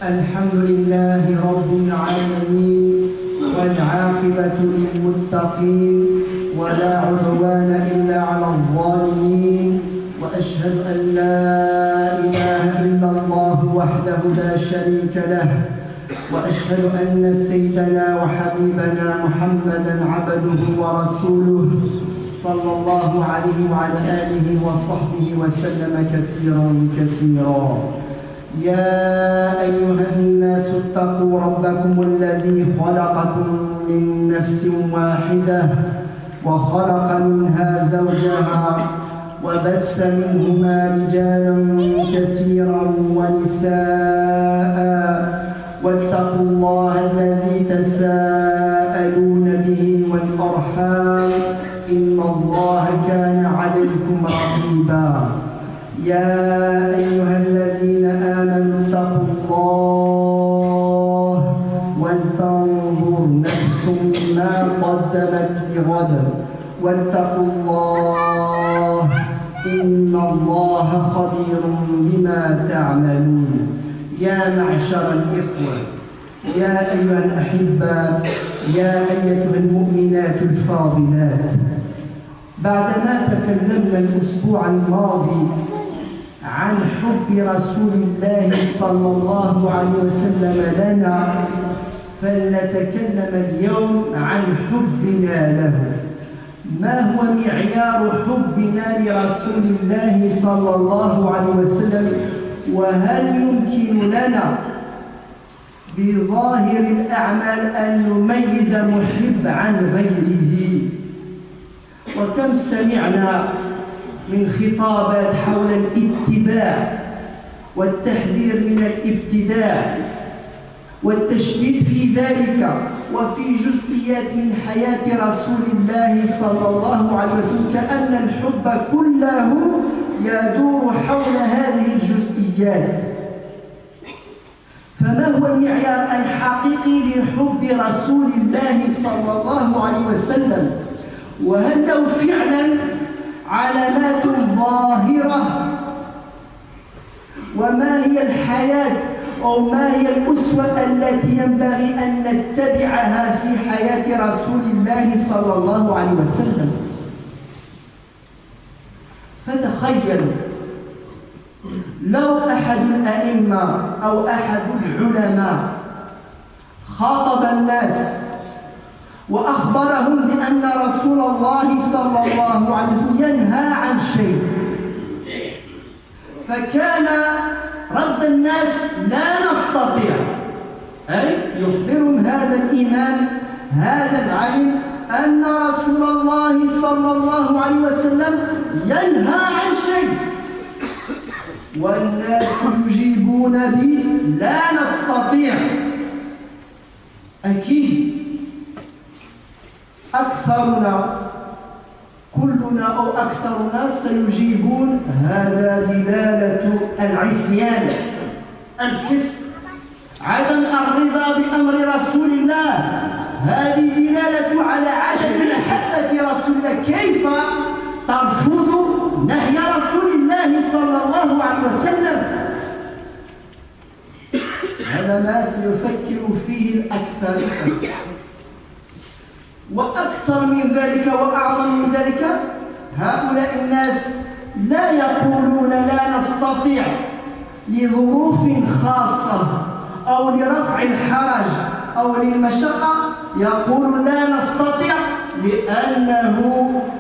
الحمد لله رب العالمين والعاقبة للمتقين ولا عدوان إلا على الظالمين، وأشهد أن لا إله إلا الله وحده لا شريك له، وأشهد أن سيدنا وحبيبنا محمدًا عبده ورسوله صلى الله عليه وعلى آله وصحبه وسلم كثيرا كثيرا. يا أيها الناس اتقوا ربكم الذي خلقكم من نفس واحدة وخلق منها زوجها وبث منهما رجالا كثيرا ونساء، واتقوا الله الذي تساءلون به والأرحام إن الله كان عليكم رقيبا. يا أيها الذين آمنوا اتقوا الله ولتنظر نفس ما قدمت لغد واتقوا الله خبير بما تعملون. يا معشر الإخوة، يا أيها الأحبة، يا أيتها المؤمنات الفاضلات، بعدما تكلمنا الأسبوع الماضي عن حب رسول الله صلى الله عليه وسلم لنا، فلنتكلم اليوم عن حبنا له. ما هو معيار حبنا لرسول الله صلى الله عليه وسلم؟ وهل يمكن لنا بظاهر الأعمال أن نميز محب عن غيره؟ وكم سمعنا من خطابات حول الاتباع والتحذير من الابتداع والتشديد في ذلك، وفي جزئيات من حياة رسول الله صلى الله عليه وسلم، كأن الحب كله يدور حول هذه الجزئيات. فما هو المعيار الحقيقي لحب رسول الله صلى الله عليه وسلم؟ وهل له فعلا علامات ظاهرة؟ وما هي الحياة أو ما هي الأسوة التي ينبغي أن نتبعها في حياة رسول الله صلى الله عليه وسلم؟ فتخيلوا لو أحد الأئمة أو أحد العلماء خاطب الناس وأخبرهم بأن رسول الله صلى الله عليه وسلم ينهى عن شيء، فكان رد الناس لا نستطيع، أي يخبرهم هذا الإمام هذا العالم أن رسول الله صلى الله عليه وسلم ينهى عن شيء، والناس يجيبون به لا نستطيع. أكيد أكثرنا، كلنا أو أكثرنا سيجيبون هذا دلالة العصيان، الفسق، عدم الرضا بأمر رسول الله، هذه دلالة على عدم محبة رسول الله. كيف ترفض نهي رسول الله صلى الله عليه وسلم؟ هذا ما سيفكر فيه الأكثر. وأكثر من ذلك وأعظم من ذلك، هؤلاء الناس لا يقولون لا نستطيع لظروف خاصة أو لرفع الحرج أو للمشقة، يقول لا نستطيع لأنه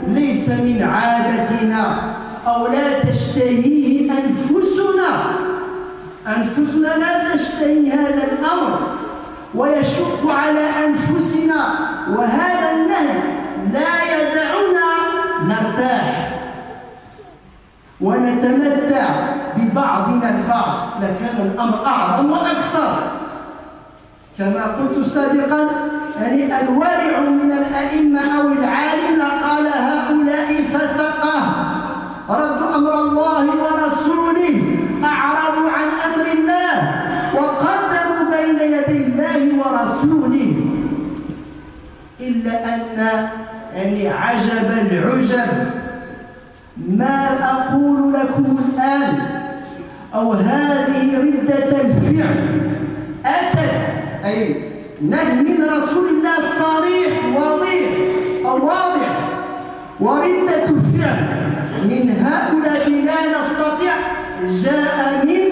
ليس من عادتنا أو لا تشتهيه أنفسنا لا تشتهي هذا الأمر ويشق على أنفسنا، وهذا النهي لا يدعنا نرتاح ونتمتع ببعضنا البعض، لكان الأمر أعظم وأكثر. كما قلت سابقا، يعني الورع من الأئمة أو العالم لقال هؤلاء فسقة، ردوا أمر الله ورسوله، أعرضوا عن أمر الله وقدموا بين يدي الله ورسوله. إلا أن يعني عجب العجب ما أقول لكم الآن، أو هذه ردة الفعل أتت، أي نهي من رسول الله صريح واضح، وردة الفعل من هؤلاء لا نستطيع جاء من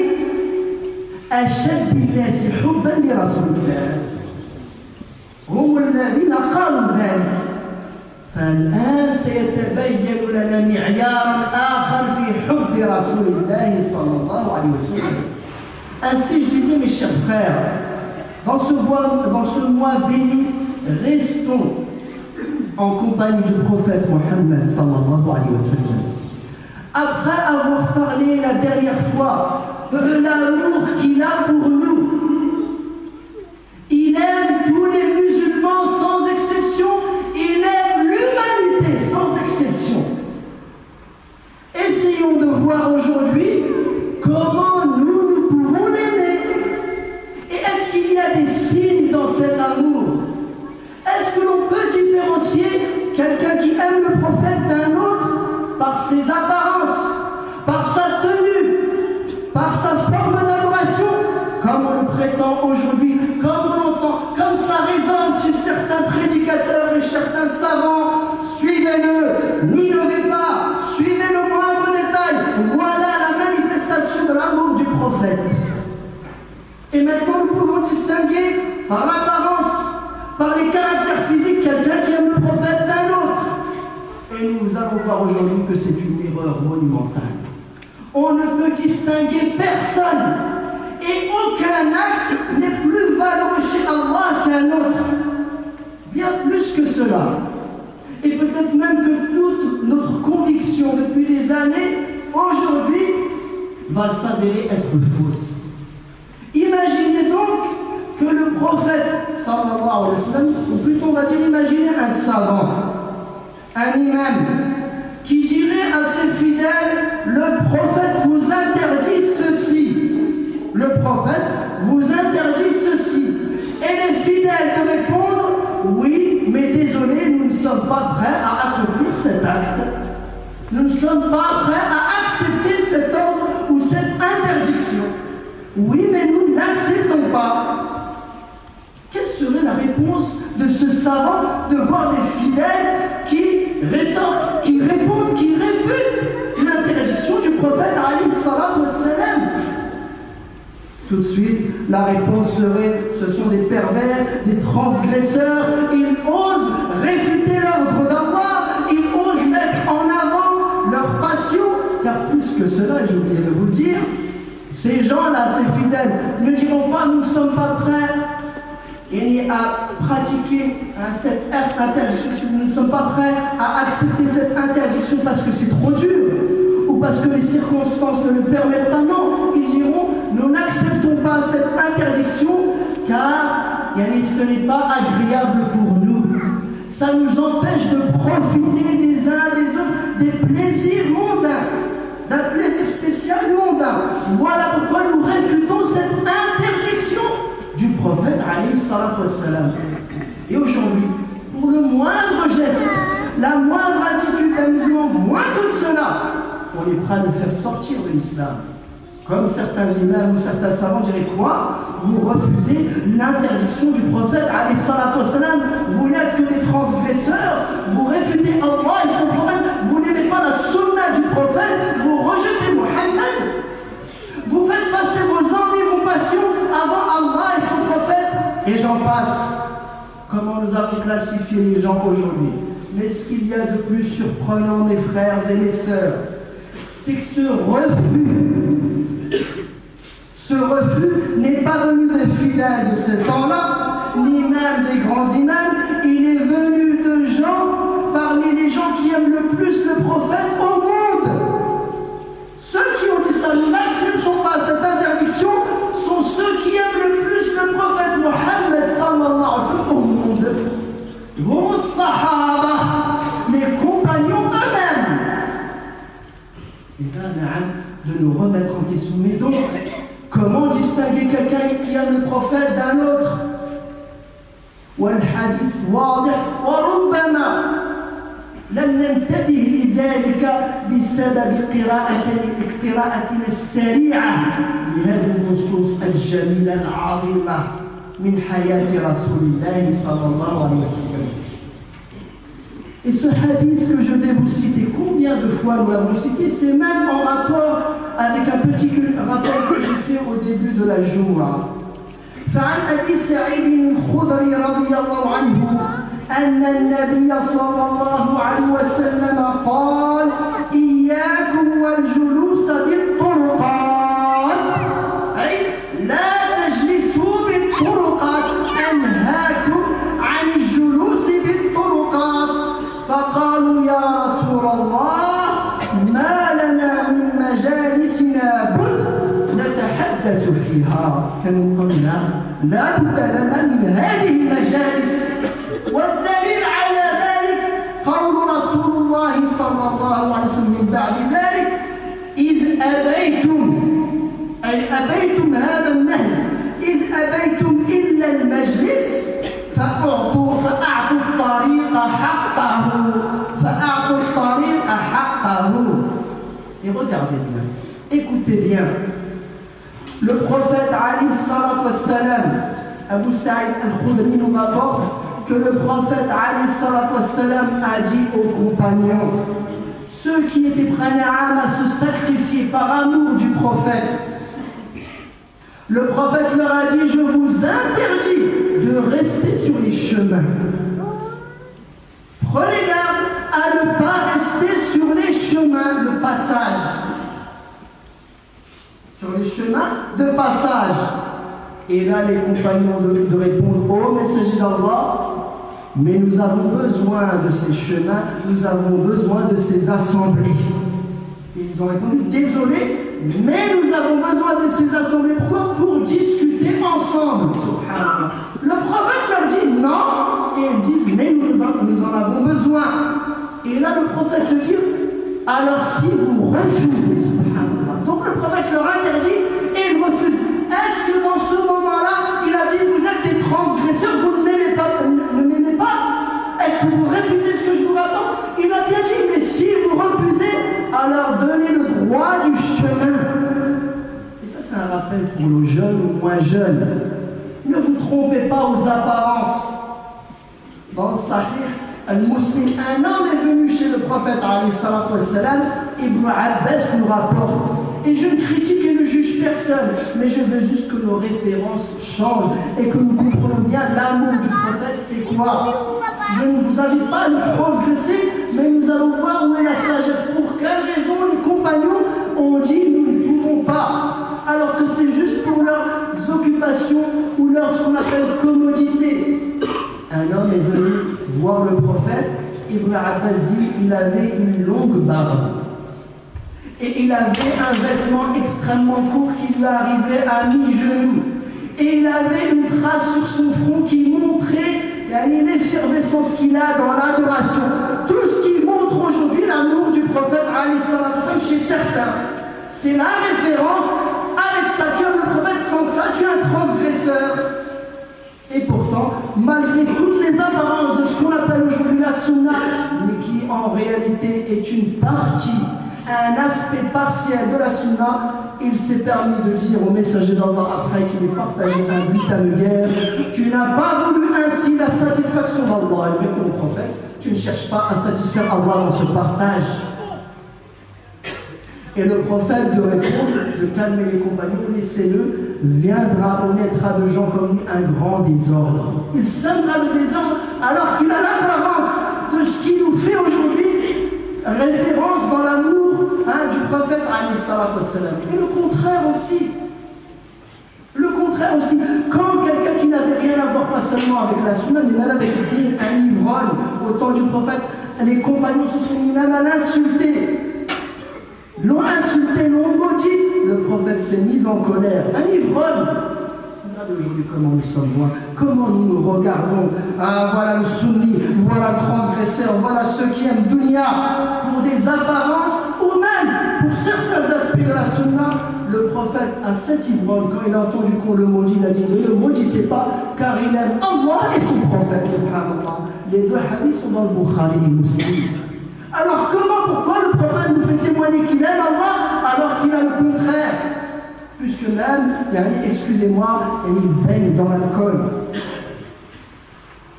أشد الناس حبا لرسول الله، هم الذين قالوا ذلك. فالآن سيتبين لنا معيار آخر في حب رسول الله صلى الله عليه wasallam. Ainsi je disais, mes chers frères, dans ce mois béni, restons en compagnie du prophète Mohammed sallallahu alayhi wa sallam. Après avoir parlé la dernière fois de l'amour qu'il a pour nous, il aime tous les musulmans sans exception, il aime l'humanité sans exception. Essayons de voir aujourd'hui comment nous pouvons l'aimer. Et est-ce qu'il y a des signes dans cet amour? Est-ce que l'on peut différencier quelqu'un qui aime le prophète d'un autre par ses apparences, par sa tenue, entend aujourd'hui, comme on entend, comme ça résonne chez certains prédicateurs et certains savants, suivez-le, n'ignorez pas, suivez le moindre détail. Voilà la manifestation de l'amour du prophète. Et maintenant, nous pouvons distinguer par l'apparence, par les caractères physiques, quelqu'un qui aime le prophète d'un autre. Et nous allons voir aujourd'hui que c'est une erreur monumentale. On ne peut distinguer personne. Et aucun acte n'est plus valeureux chez Allah qu'un autre. Bien plus que cela. Et peut-être même que toute notre conviction depuis des années, aujourd'hui, va s'avérer être fausse. Imaginez donc que le prophète, sallallahu alayhi wa sallam, ou plutôt on va dire imaginez un savant, un imam, qui dirait à ses fidèles, le prophète vous interdit ceci. Le prophète vous interdit ceci. Et les fidèles de répondre, oui, mais désolé, nous ne sommes pas prêts à accomplir cet acte. Nous ne sommes pas prêts à accepter cet ordre ou cette interdiction. Oui, mais nous n'acceptons pas. Quelle serait la réponse de ce savant de voir des fidèles qui rétorquent, qui répondent, qui réfutent l'interdiction du prophète alayhi salatu wassalam? Tout de suite, la réponse serait, ce sont des pervers, des transgresseurs, ils osent réfuter l'ordre d'Allah, ils osent mettre en avant leur passion, car plus que cela, j'ai oublié de vous le dire, ces gens-là, ces fidèles, ne diront pas nous ne sommes pas prêts à pratiquer cette interdiction, nous ne sommes pas prêts à accepter cette interdiction parce que c'est trop dur ou parce que les circonstances ne le permettent pas. Non, ils diront nous n'acceptons pas cette interdiction car ce n'est pas agréable pour nous. Ça nous empêche de profiter des uns des autres des plaisirs mondains, d'un plaisir spécial mondain. Voilà pourquoi nous réfutons cette interdiction du prophète alayhi salatu wassalam. Et aujourd'hui, pour le moindre geste, la moindre attitude d'un musulman, moins que cela, on est prêt à le faire sortir de l'islam. Comme certains imams ou certains savants diraient quoi? Vous refusez l'interdiction du prophète alayhi salatu wassalam. Vous n'êtes que des transgresseurs, vous réfutez Allah et son prophète, vous n'aimez pas la sunna du prophète, vous rejetez Muhammad, vous faites passer vos envies, vos passions avant Allah et son prophète, et j'en passe. Comment nous avons classifié les gens aujourd'hui? Mais ce qu'il y a de plus surprenant, mes frères et mes sœurs, c'est que ce refus n'est pas venu des fidèles de ce temps-là, ni même des grands imams, il est venu de gens, parmi les gens qui aiment le plus le prophète au monde. Ceux qui ont dit ça, nous n'acceptons pas cette interdiction, sont ceux qui aiment le plus le prophète Mohammed sallallahu alayhi wa sallam au monde. Hum sahaba, les compagnons eux-mêmes. Et là, de nous remettre en question. Mais donc, comment distinguer quelqu'un qui aime le prophète d'un autre? والحديث واضح وربما لم ننتبه لذلك بسبب قراءتنا السريعة لهذه النصوص الجميلة العظيمة من حياة رسول الله صلى الله عليه وسلم. Et ce hadith que je vais vous citer, combien de fois nous l'avons cité? C'est même en rapport avec un petit rappel que j'ai fait au début de la Jumu'ah. فعن أبي سعيد الخدري رضي الله عنه أن النبي صلى الله عليه وسلم قال إياكم والجلوس بالطرقات أي لا تجلسوا بالطرقات أنهاكم عن الجلوس بالطرقات فقالوا يا رسول الله ما لنا من مجالسنا بد نتحدث فيها. كانوا قلنا لا بد لنا من هذه المجالس والدليل على ذلك قول رسول الله صلى الله عليه وسلم من بعد ذلك إذ أبيتم هذا النهي إذ أبيتم إلا المجلس فأعطوا الطريق حقه. Et regardez bien, écoutez bien. Le prophète Ali sallallahu alayhi wa sallam, Abu Sa'id al-Khudri nous rapporte que le prophète Ali sallallahu alayhi wa sallam a dit aux compagnons, ceux qui étaient prêts à se sacrifier par amour du prophète, le prophète leur a dit, je vous interdis de rester sur les chemins. Prenez garde à ne pas rester sur les chemins de passage. Sur les chemins de passage. Et là, les compagnons de répondre, ô messager d'Allah, mais nous avons besoin de ces chemins, nous avons besoin de ces assemblées. Et ils ont répondu, désolé, mais nous avons besoin de ces assemblées. Pourquoi? Pour discuter ensemble. Subhanallah. Le prophète leur dit non, et ils disent, mais nous en avons besoin. Et là, le prophète dit, alors si vous refusez, subhanallah. Donc le prophète leur interdit et ils refusent. Est-ce que dans ce moment-là, il a dit, vous êtes des transgresseurs, vous ne m'aimez pas, est-ce que vous refusez ce que je vous rapporte? Il a bien dit, mais si vous refusez, alors donnez le droit du chemin. Et ça, c'est un rappel pour nos jeunes ou moins jeunes. Ne vous trompez pas aux apparences. Dans le Sahih al-Muslim, un homme est venu chez le prophète alayhi salatu wassalam, Ibn Abbas nous rapporte. Et je ne critique et ne juge personne, mais je veux juste que nos références changent et que nous comprenions bien l'amour du prophète, c'est quoi? Je ne vous invite pas à nous transgresser, mais nous allons voir où est la sagesse. Pour quelle raison les compagnons ont dit nous ne pouvons pas, alors que c'est juste pour leurs occupations ou leur ce qu'on appelle commodité. Un homme est venu voir le prophète, Ibn Abbas dit il avait une longue barbe. Et il avait un vêtement extrêmement court qui lui arrivait à mi-genou. Et il avait une trace sur son front qui montrait l'effervescence qu'il a dans l'adoration. Tout ce qui montre aujourd'hui l'amour du prophète chez certains. C'est la référence. Avec ça, tu as le prophète, sans ça, tu es un transgresseur. Et pourtant, malgré toutes les apparences de ce qu'on appelle aujourd'hui la sunna, mais qui en réalité est une partie, un aspect partiel de la sunna, il s'est permis de dire au messager d'Allah après qu'il ait partagé un butin de guerre, tu n'as pas voulu ainsi la satisfaction d'Allah. Il répond au prophète, tu ne cherches pas à satisfaire Allah dans ce partage. Et le prophète lui répond de calmer les compagnons, laissez-le, viendra, on naîtra de gens comme lui un grand désordre. Il sèmera le désordre alors qu'il a l'apparence de ce qui nous fait aujourd'hui référence dans l'amour du prophète alayhi salatu wassalam. Et le contraire aussi. Le contraire aussi. Quand quelqu'un qui n'avait rien à voir pas seulement avec la sunna, mais même avec un ivrogne au temps du prophète, les compagnons se sont mis même à l'insulter. L'ont insulté, l'ont maudit. Le prophète s'est mis en colère. Un ivrogne. Regardez aujourd'hui comment nous sommes loin. Comment nous nous regardons. Ah, voilà le sunni, voilà le transgresseur, voilà ceux qui aiment dunya pour des apparences ou même pour certains aspects de la sunna. Le prophète, à cet ivrogne, quand il a entendu qu'on le maudit, il a dit ne le maudissez pas car il aime Allah et son prophète. Subhanallah. Les deux hadiths sont dans le Bukhari et Muslim. Alors pourquoi le prophète nous fait témoigner qu'il aime Allah alors qu'il a le contraire? Puisque même, excusez-moi, il baigne dans l'alcool.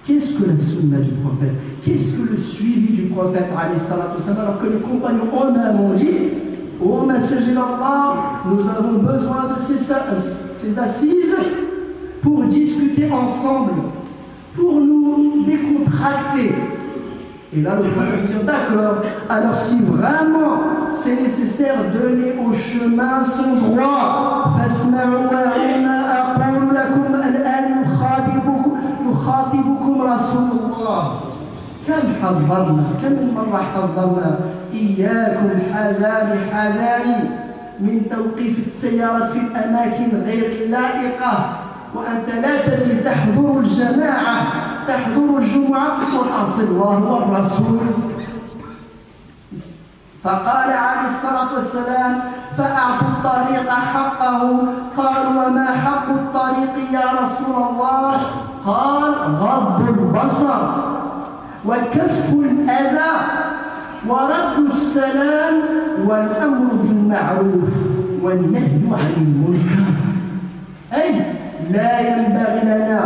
Qu'est-ce que la sunna du prophète? Qu'est-ce que le suivi du prophète alors que les compagnons eux-mêmes ont dit ô messager d'Allah, nous avons besoin de ces assises pour discuter ensemble, pour nous décontracter. Et là, le prophète dit d'accord, alors si vraiment c'est nécessaire, donner au chemin son droit. يخاطبكم رسول الله كم من مرة حذرنا إياكم حذاري من توقيف السيارة في الأماكن غير اللائقة وأنت لا تدري تحضر الجماعة تحضر الجمعة وتعصي الله والرسول. فقال عليه الصلاة والسلام فأعطوا الطريق حقه. قالوا وما حق الطريق يا رسول الله؟ قال غض البصر وكف الأذى ورد السلام والأمر بالمعروف والنهي عن المنكر. أي لا ينبغي لنا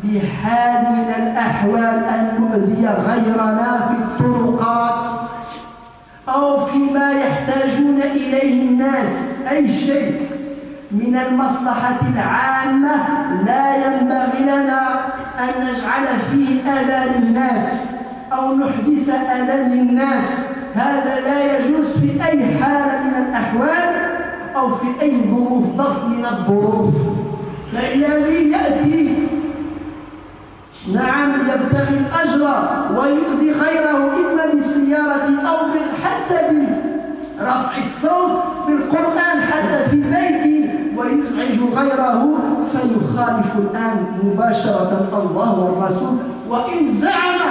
بحال من الأحوال أن نؤذي غيرنا في الطرقات أو فيما يحتاجون إليه الناس. أي شيء من المصلحة العامة لا ينبغي لنا أن نجعل فيه أذى للناس أو نحدث أذى للناس. هذا لا يجوز في أي حال من الأحوال أو في أي ظرف من الظروف. فالذي يأتي نعم يبتغي الأجر ويؤذي غيره إما بالسيارة أو حتى برفع الصوت بالقرآن حتى في بيته ويزعج غيره فيخالف الآن مباشرة الله والرسول، وإن زعم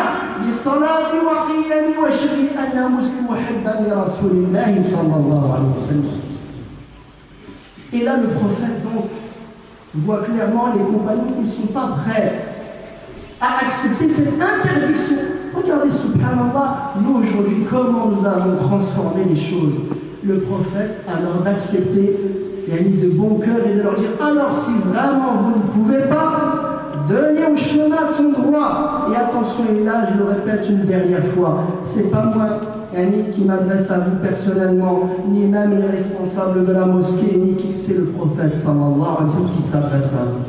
للصلاة وقيام وشكر أنه مسلم محبا لرسول الله صلى الله عليه وسلم. Et là, le prophète donc voit clairement les compagnons qui ne sont pas prêts à accepter cette interdiction. Regardez, subhanallah, nous aujourd'hui, comment nous avons transformé les choses. Le prophète, alors d'accepter, il y a mis de bon cœur et de leur dire, alors si vraiment vous ne pouvez pas, donnez au chemin son droit. Et attention, et là je le répète une dernière fois, c'est pas moi qui m'adresse à vous personnellement, ni même les responsables de la mosquée, ni qui c'est le prophète sallallahu alayhi wa sallam qui s'adresse à vous.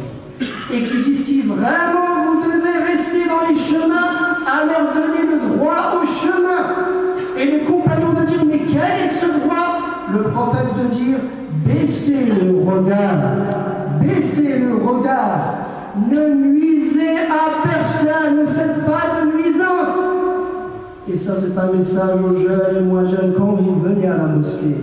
Et qui dit, si vraiment vous devez rester dans les chemins, alors donnez le droit au chemin. Et les compagnons de dire, mais quel est ce droit? Le prophète de dire, baissez le regard, ne nuisez à personne, ne faites pas de nuisance. Et ça, c'est un message aux jeunes et moins jeunes. Quand vous venez à la mosquée,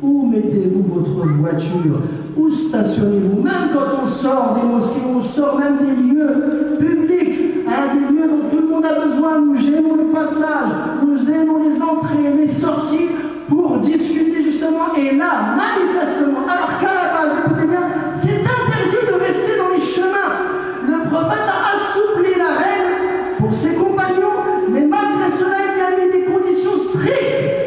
où mettez-vous votre voiture? Où stationnez-vous? Même quand on sort des mosquées, on sort même des lieux publics, des lieux dont tout le monde a besoin. Nous gênons le passage, nous aimons les entrées et les sorties pour discuter justement. Et là, manifestement, alors qu'à la base, écoutez bien, c'est interdit de rester dans les chemins. Le prophète a assoupli la règle pour ses compagnons, mais malgré cela, il y a mis des conditions strictes.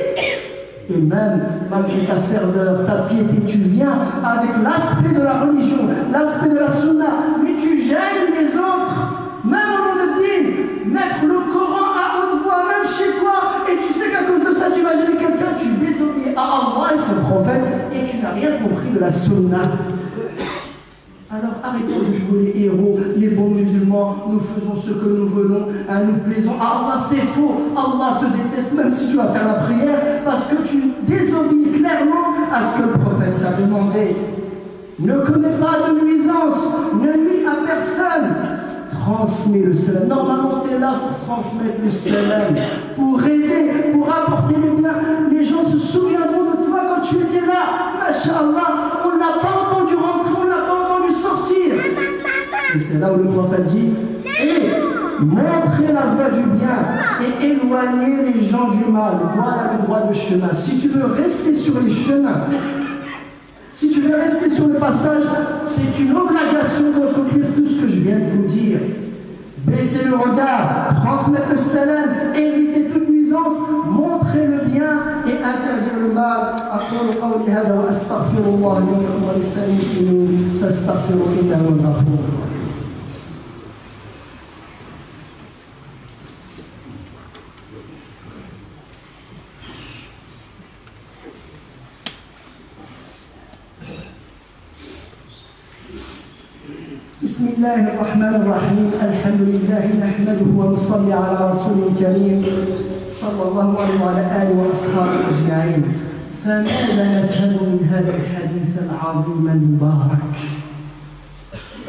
Et même, malgré ta ferveur, ta piété, tu viens avec l'aspect de la religion, l'aspect de la sunna, mais tu gênes les autres, même au nom de Dieu, mettre le Coran à haute voix, même chez toi, et tu sais qu'à cause de ça, tu vas gêner quelqu'un, tu désobéis à Allah et son prophète, et tu n'as rien compris de la sunna. Alors arrêtons de jouer les héros, les bons musulmans, nous faisons ce que nous voulons, nous plaisons à Allah, c'est faux, Allah te déteste même si tu vas faire la prière parce que tu désobéis clairement à ce que le prophète t'a demandé. Ne commets pas de nuisance, ne nuis à personne, transmets le salam. Normalement tu es là pour transmettre le salam, pour aider, pour apporter les biens. Les gens se souviendront de toi quand tu étais là, masha'Allah, on n'a pas entendu rentrer, on n'a pas entendu sortir. Et c'est là où le prophète dit, et montrez la voie du bien et éloignez les gens du mal. Voilà le droit de chemin. Si tu veux rester sur les chemins, si tu veux rester sur le passage, c'est une obligation d'accomplir tout ce que je viens de vous dire. Baissez le regard, transmettre le salam, éviter toute nuisance, montrer le bien et interdire le mal. أقول قولي هذا وأستغفر الله لي ولكم ولسائر المسلمين فاستغفروه إنه هو الغفور الرحيم. بسم الله الرحمن الرحيم. الحمد لله نحمده ونصلي على رسوله الكريم صلى الله عليه وعلى آله وأصحابه أجمعين. فماذا نفهم من هذا الحديث العظيم المبارك؟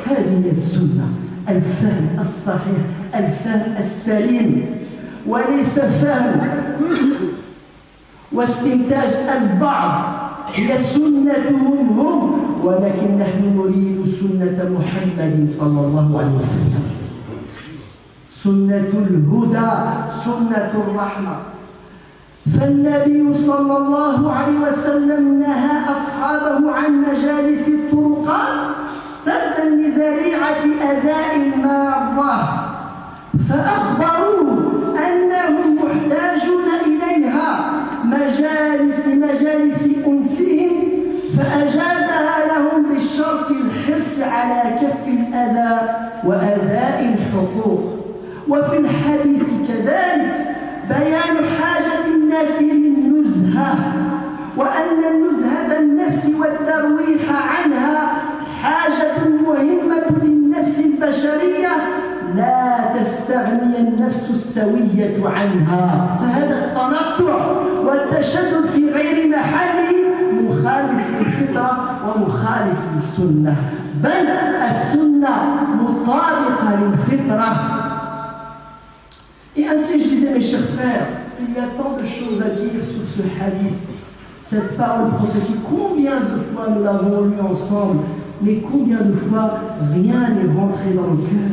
هذه هي السنة، الفهم الصحيح، الفهم السليم، وليس فهم واستنتاج البعض هي سنتهم هم، ولكن نحن نريد سنة محمد صلى الله عليه وسلم، سنة الهدى، سنة الرحمة. فالنبي صلى الله عليه وسلم نهى أصحابه عن مجالس الطرقات سدا لذريعة أداء المارة، فأخبروه أنهم محتاجون إليها لمجالس أنسهم، فأجازها لهم بالشرط الحرص السوية عنها. فهذا التنطع والتشدد في غير محله مخالف للفطرة ومخالف للسنة، بل السنة مطابقة للفطرة. Et ainsi, je disais, mes chers frères, il y a tant de choses à dire sur ce hadith, cette parole prophétique. Combien de fois nous l'avons lu ensemble, mais combien de fois rien n'est rentré dans le cœur?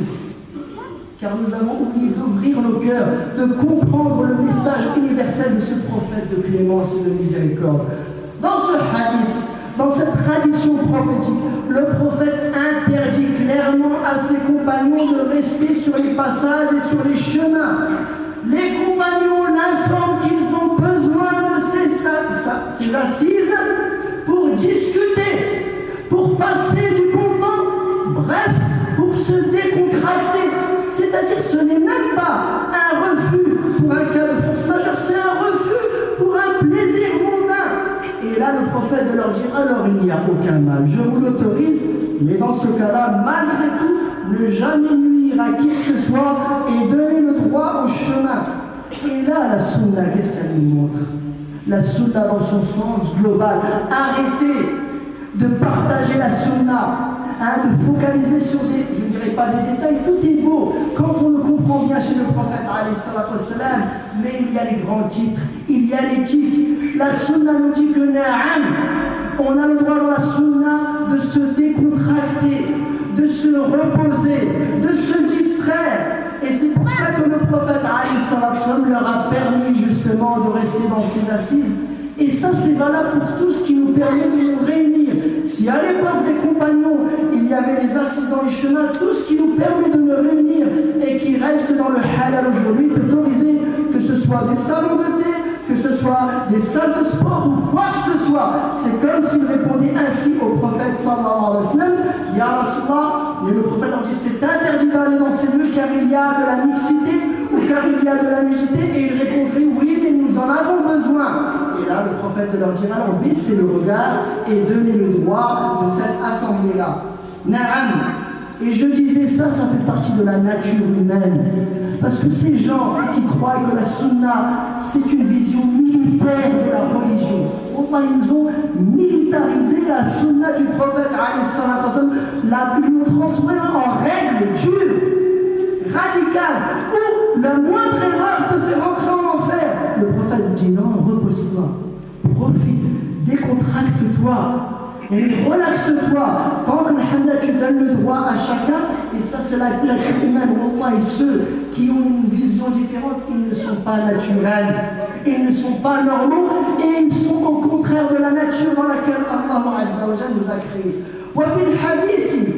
Car nous avons oublié d'ouvrir nos cœurs, de comprendre le message universel de ce prophète de clémence et de miséricorde. Dans ce hadith, dans cette tradition prophétique, le prophète interdit clairement à ses compagnons de rester sur les passages et sur les chemins. Les compagnons l'informent qu'ils ont besoin de ces assises pour discuter, pour passer du bon temps, bref, pour se décontracter. C'est-à-dire, ce n'est même pas un refus pour un cas de force majeure, c'est un refus pour un plaisir mondain. Et là, le prophète de leur dire, alors il n'y a aucun mal, je vous l'autorise, mais dans ce cas-là, malgré tout, ne jamais nuire à qui que ce soit et donner le droit au chemin. Et là, la sunna, qu'est-ce qu'elle nous montre? La sunna dans son sens global. Arrêtez de partager la sunna, de focaliser sur des, je ne dirais pas des détails, tout est beau quand on le comprend bien chez le prophète alayhi salatu wassalam, mais il y a les grands titres, il y a l'éthique. La sunna nous dit que na'am, on a le droit dans la sunna de se décontracter, de se reposer, de se distraire. Et c'est pour ça que le prophète alayhi salatu wassalam leur a permis justement de rester dans ses assises. Et ça, c'est valable pour tout ce qui nous permet de nous réunir. Si à l'époque des compagnons, il y avait les assises dans les chemins, tout ce qui nous permet de nous réunir et qui reste dans le halal aujourd'hui, d'autoriser que ce soit des salons de thé, que ce soit des salles de sport ou quoi que ce soit. C'est comme s'il répondait ainsi au prophète sallallahu alayhi wa sallam, Ya Rasulallah, et le prophète leur dit, c'est interdit d'aller dans ces lieux car il y a de la mixité ou car il y a de la nudité, et il répondrait, oui, mais nous en avons besoin. Et là, le prophète leur dira, alors baissez le regard et donnez le droit de cette assemblée-là. Na'am. Et je disais ça fait partie de la nature humaine. Parce que ces gens qui croient que la sunna, c'est une vision militaire de la religion, ils ont militarisé la sunna du prophète, ils l'ont transformée en règle dure, radicale, où la moindre erreur te fait rentrer en enfer. Le prophète dit non, repose-toi, profite, décontracte-toi. Et relaxe-toi, tant que alhamdoulilah, tu donnes le droit à chacun, et ça c'est la nature humaine. Et ceux qui ont une vision différente, ils ne sont pas naturels, ils ne sont pas normaux, et ils sont au contraire de la nature dans laquelle Allah Azza wa Jalla nous a créés. وفي الحديث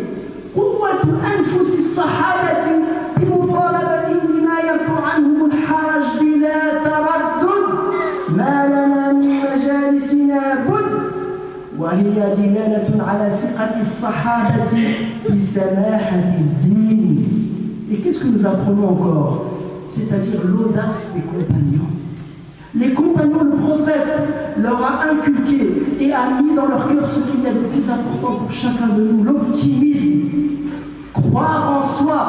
قوة أنفس الصحابة بمطالبتهم بما يرفع عنهم الحرج بلا تردد ما لنا من مجالسنا بد وهي دلالة على ثقة الصحابة بسماحة الدين. Et qu'est-ce que nous apprenons encore? C'est-à-dire l'audace des compagnons. Les compagnons, le prophète leur a inculqué et a mis dans leur cœur ce qu'il y a de plus important pour chacun de nous, l'optimisme, croire en soi,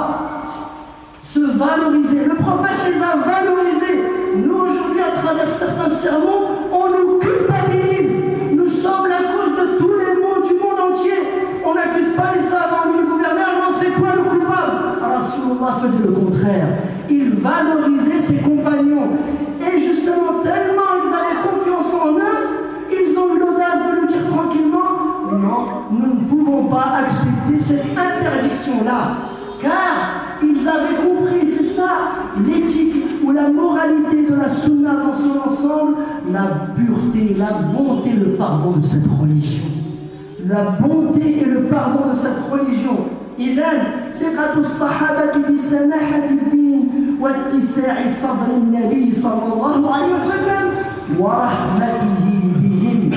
se valoriser. Le prophète les a valorisés. Nous aujourd'hui, à travers certains sermons, on nous culpabilise. Nous sommes la cause de tous les maux du monde entier. On n'accuse pas les savants ni les gouverneurs, non, c'est quoi le coupable? Alors Rasulullah faisait le contraire. Il valorisait ses compagnons. Et justement, tellement ils avaient confiance en eux, ils ont eu l'audace de lui dire tranquillement, non, nous ne pouvons pas accepter cette interdiction-là. Car ils avaient compris, c'est ça, l'éthique ou la moralité de la sunna dans son ensemble, la pureté, la bonté, le pardon de cette religion. La bonté et le pardon de cette religion. إذن ثقة الصحابة بسماحة الدين واتساع صدر النبي صلى الله عليه وسلم ورحمته بهم.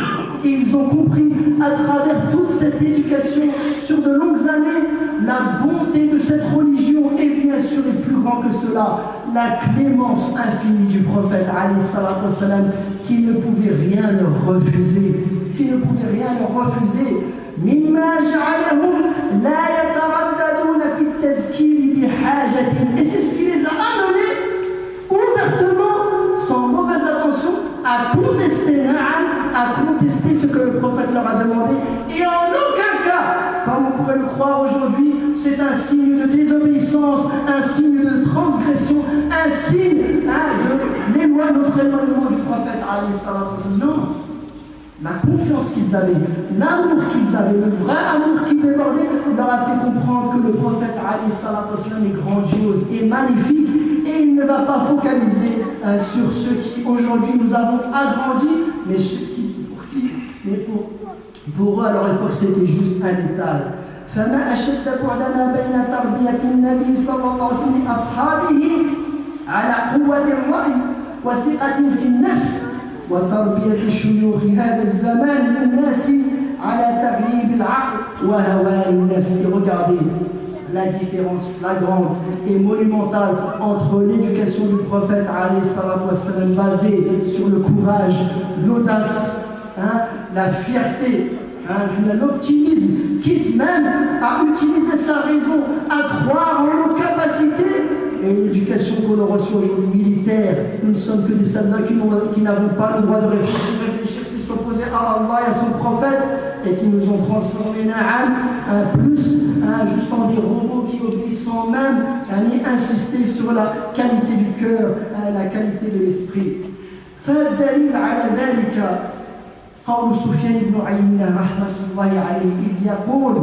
Ils ont compris à travers toute cette éducation sur de longues années la bonté de cette religion et bien sûr et plus grand que cela, la clémence infinie du prophète alayhi salatu wassalam qui ne pouvait rien leur refuser, مما جعلهم لا يترددون في التذكير بحاجة. Et c'est ce qui les a amenés détester ce que le prophète leur a demandé. Et en aucun cas, comme on pourrait le croire aujourd'hui, c'est un signe de désobéissance, un signe de transgression, un signe de l'éloignement du prophète. Non. La confiance qu'ils avaient, l'amour qu'ils avaient, le vrai amour qui débordait, leur a fait comprendre que le prophète est grandiose et magnifique, et il ne va pas focaliser sur ceux qui aujourd'hui nous avons agrandis, mais pour eux à leur époque c'était juste un détail. فما أشد بعد ما بين تربية النبي صلى الله عليه وسلم لأصحابه على قوة الرأي وثقة في النفس وتربية شيوخ هذا الزمان للناس على تغييب العقل وهواء النفس. Et regardez la différence flagrante et monumentale entre l'éducation du prophète basée sur le courage, l'audace, la fierté, l'optimisme, quitte même à utiliser sa raison, à croire en nos capacités, et l'éducation qu'on reçoit aujourd'hui militaire. Nous ne sommes que des soldats qui n'avons pas le droit de réfléchir, c'est s'opposer à Allah et à son prophète, et qui nous ont transformés juste en des robots qui obéissent sans même insister sur la qualité du cœur, la qualité de l'esprit. فالدليل على ذلك قول سفيان بن عيينة رحمة الله عليه إذ يقول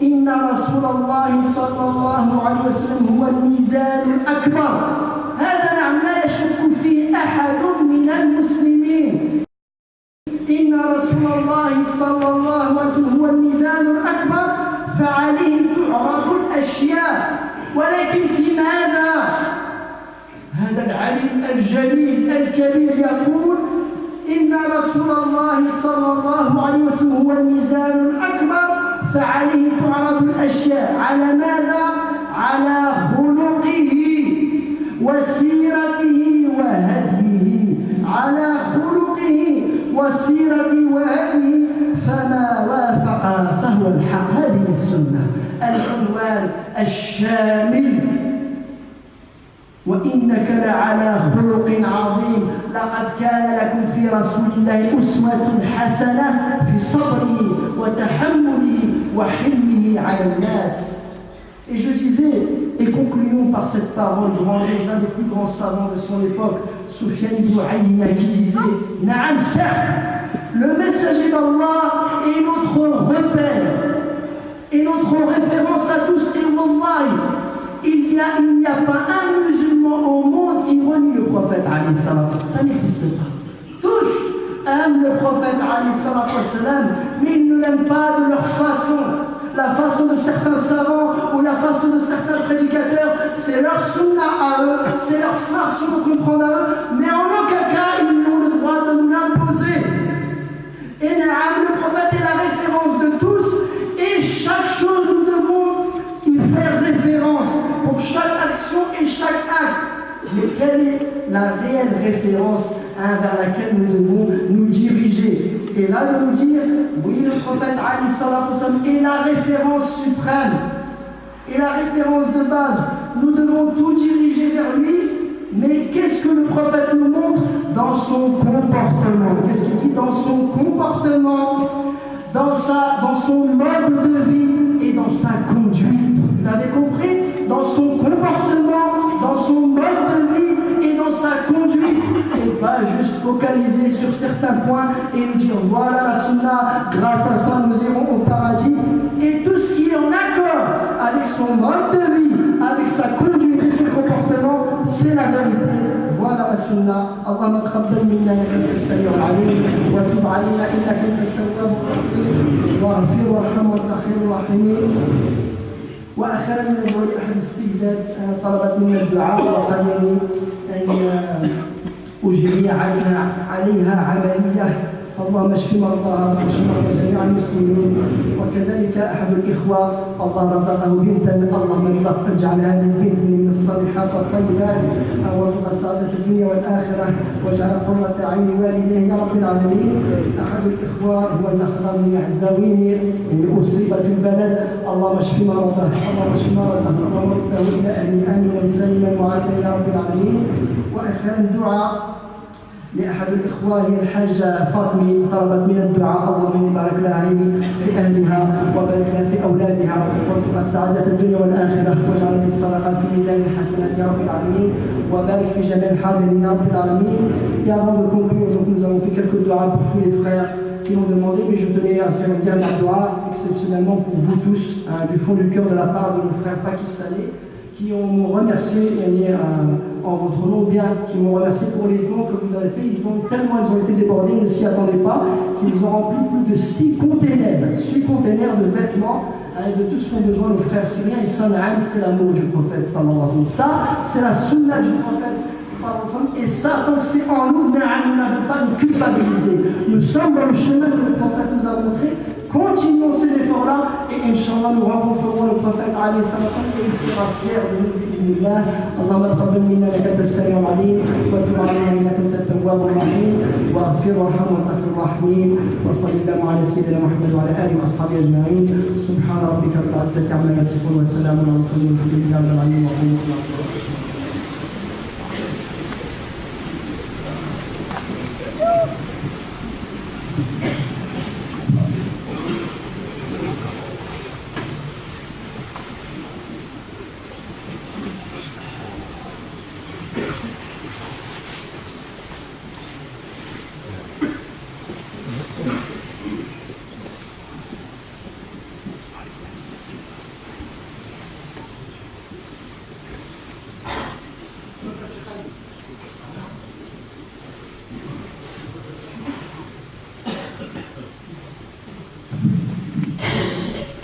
إن رسول الله صلى الله عليه وسلم هو الميزان الأكبر. هذا نعم لا يشك فيه أحد من المسلمين. إن رسول الله صلى الله عليه وسلم هو الميزان الأكبر فعليه تعرض الأشياء. ولكن في ماذا؟ هذا العلم الجليل الكبير يقول إن رسول الله صلى الله عليه وسلم هو الميزان الأكبر فعليه تعرض الأشياء. على ماذا؟ على خلقه وسيرته وهديه. على خلقه وسيرته وهديه فما وافقها فهو الحق. هذه السنة العنوان الشامل. وإنك لعلى خلق عظيم. لقد كان لكم في رسول الله أسوة حسنة في صبره وتحمله وحلمه على الناس. Et je disais, et concluons par cette parole grandiose d'un des plus grands savants de son époque, Soufiane ibn Aïna, qui disait: Naam, certes, le messager d'Allah est notre repère et notre référence à tous. Et wallahi, il n'y a pas un musulman au monde qui renie le prophète alayhi salam. Ça n'existe pas. Tous aiment le prophète alayhi salam, mais ils ne l'aiment pas de leur façon. La façon de certains savants ou la façon de certains prédicateurs, c'est leur sunna à eux, c'est leur façon de comprendre à eux, mais en aucun cas ils n'ont le droit de nous l'imposer. Et le prophète est la référence de tous, et chaque chose nous devons y faire référence pour chaque action et chaque acte. Mais quelle est la réelle référence vers laquelle nous devons nous diriger? Et là de nous dire, oui, le prophète alayhi salam est la référence suprême, et la référence de base. Nous devons tout diriger vers lui, mais qu'est-ce que le prophète nous montre? Dans son comportement. Qu'est-ce qu'il dit? Dans son comportement, dans son mode de vie et dans sa conduite. Vous avez compris? Dans son comportement, dans son mode de vie et dans sa conduite. Et pas juste focaliser sur certains points et nous dire voilà la sunna, grâce à ça nous irons au paradis. Et tout ce qui est en accord avec son mode de vie, avec sa conduite et son comportement, c'est la vérité. Voilà la sunna. Allahumma taqabbal minna innaka as-sami'ul 'alim wa tub 'alaina innaka antat tawwabur rahim waghfir warham wa taghfir rahimin. وأخيرا ندعو لأحد السيدات طلبت منا الدعاء وقال لي أن أجري عليها عملية. اللهم اشف مرضاها واشف مرضى جميع المسلمين. وكذلك أحد الإخوة الله رزقه بنتا، اللهم اجعل هذه البنت من الصالحات الطيبات وارزق سعادة الدنيا والآخرة واجعل قرة عين والديه يا رب العالمين. أحد الإخوة هو الأخضر من العزاويني اللي أصيب في البلد، اللهم اشف مرضه، اللهم اشف مرضه، اللهم رده إلى أهله آمنا سليما معافى يا رب العالمين. وأخيرا دعاء لأحد الإخوة هي الحاجة فاطمة طلبت من الدعاء اللهم بارك لها عليه في أهلها وبارك لها في أولادها وارزقها سعادة الدنيا والآخرة واجعل الصدقات في ميزان الحسنات يا رب العالمين وبارك في جميع الحاضرين يا رب العالمين. Il y a avant de conclure, donc nous avons fait quelques doigts pour tous les frères qui m'ont demandé, mais je tenais à faire une dernière doigt exceptionnellement pour vous tous, du fond du cœur de la part de nos frères pakistanais qui m'ont remercié en votre nom bien, qui m'ont remercié pour les dons que vous avez fait. Ils ont été débordés, ils ne s'y attendaient pas, qu'ils ont rempli plus de 6 containers de vêtements de tout ce qu'ont besoin nos frères syriens. Et ça, c'est l'amour du prophète sallallahu alayhi wa sallam. Ça, c'est la sunna du prophète sallallahu alayhi wa sallam. Et ça, tant que c'est en nous, nous n'avons pas de culpabiliser. Nous sommes dans le chemin que le prophète nous a montré. Continuons ces efforts-là et Inch'Allah nous rencontrerons le prophète alayhi salam et il sera fier de nous bi'idhnillah. Allahumma taqabbal minna innaka antas sami'ul 'alim wa tub 'alaina innaka antat tawwabur rahim waghfir warham wa anta khairur rahimin wa sallallahu ala sayyidina Muhammad wa ala alihi wa ashabihi ajma'in. Subhana rabbika rabbil 'izzati 'amma yasifun wa salamun 'alal mursalin walhamdulillahi rabbil 'alamin wa qumu ila salatikum.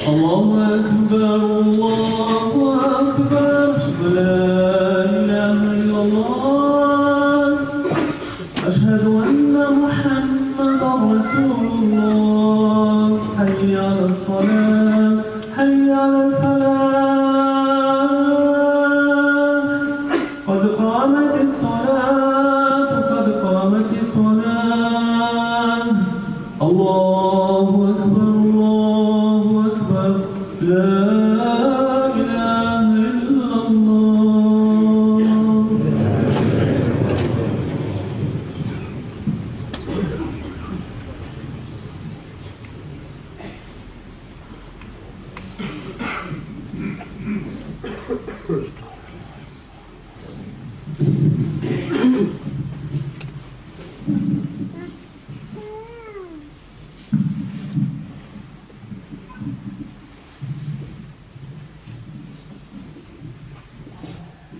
الله أكبر الله أكبر لا إله إلا الله أشهد أن محمدا رسول الله حي على الصلاة حي على الفلاح قد قامت الصلاة قد قامت الصلاة الله أكبر لا إله إلا الله.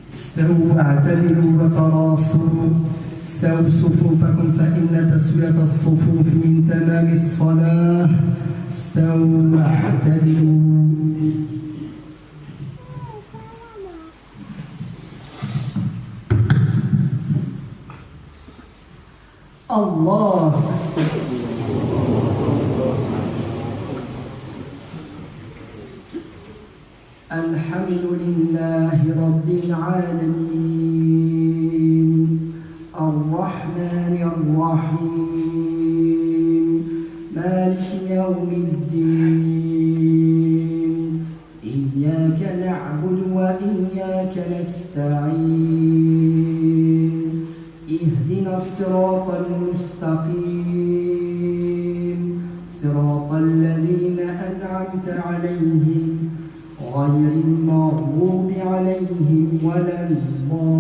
استووا واعتدلوا وتراصوا استووا صفوفكم فإن تسوية الصفوف من تمام الصلاة. استووا واعتدلوا. الله الحمد لله رب العالمين الرحمن الرحيم مالك يوم الدين إياك نعبد وإياك نستعين اهدنا الصراط المستقيم صراط الذين أنعمت عليهم غير المغضوب عليهم ولا الضالين.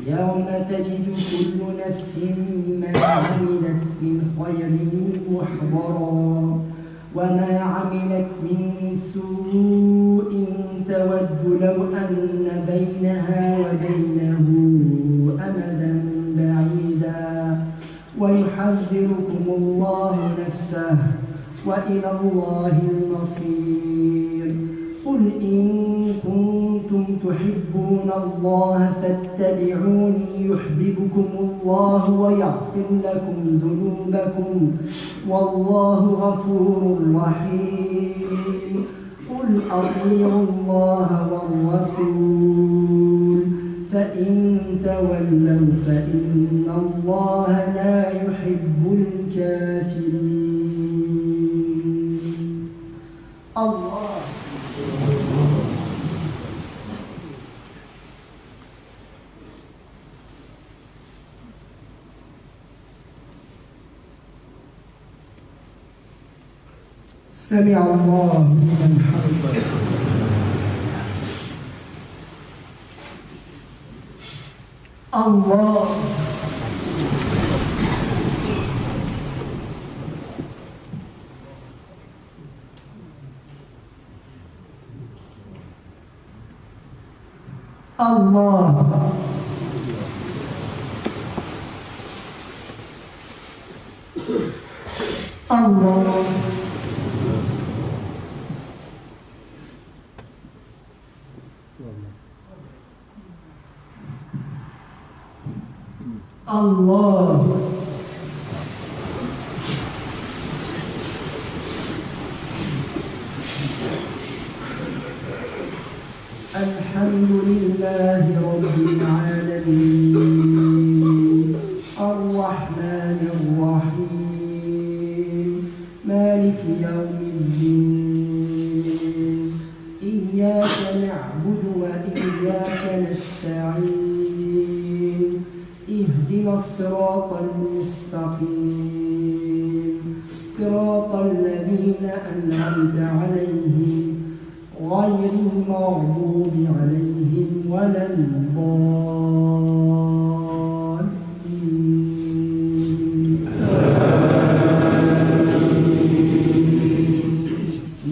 يوم تجد كل نفس ما عملت من خير محضرا وما عملت من سوء تود لو أن بينها وبينه أمدا بعيدا ويحذركم الله نفسه وإلى الله المصير. قل إن كنتم تحبون الله فاتبعوني يحببكم الله ويغفر لكم ذنوبكم والله غفور رحيم. قل أطيعوا الله والرسول فإن تولوا فإن الله لا يحب الكافرين. سمع الله لمن حمده. الله الله الله الله الحمد لله رب العالمين الرحمن الرحيم مالك يوم الدين إياك نعبد وإياك نستعين اهدنا الصراط المستقيم صراط الذين أنعمت عليهم غير المغضوب عليهم ولا الضالين.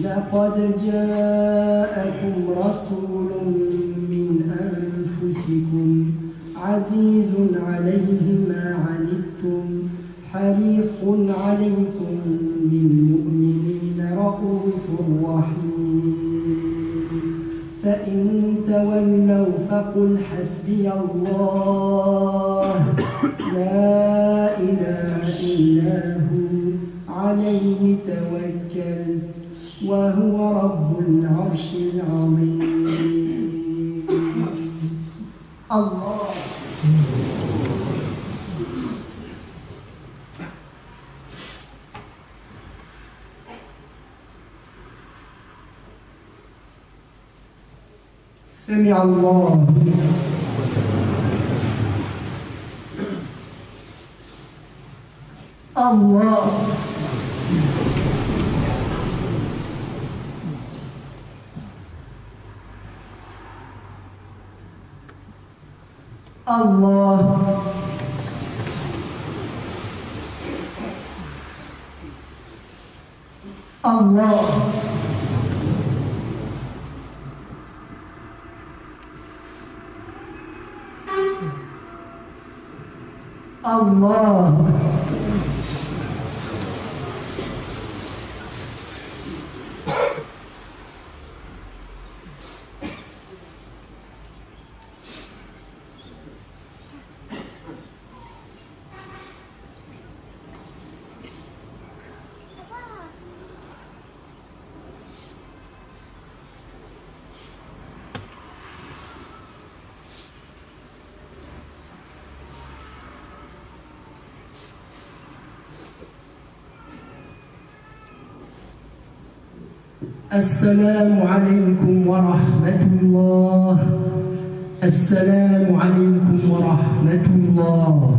لقد جاءكم رسول من أنفسكم عزيز عليه ما عنتم حريص عليكم بالمؤمنين رؤوف رحيم فإن تولوا فقل حسبي الله لا إله إلا هو عليه توكلت وهو رب العرش العظيم. الله سمع الله الله الله الله الله السلام عليكم ورحمة الله. السلام عليكم ورحمة الله.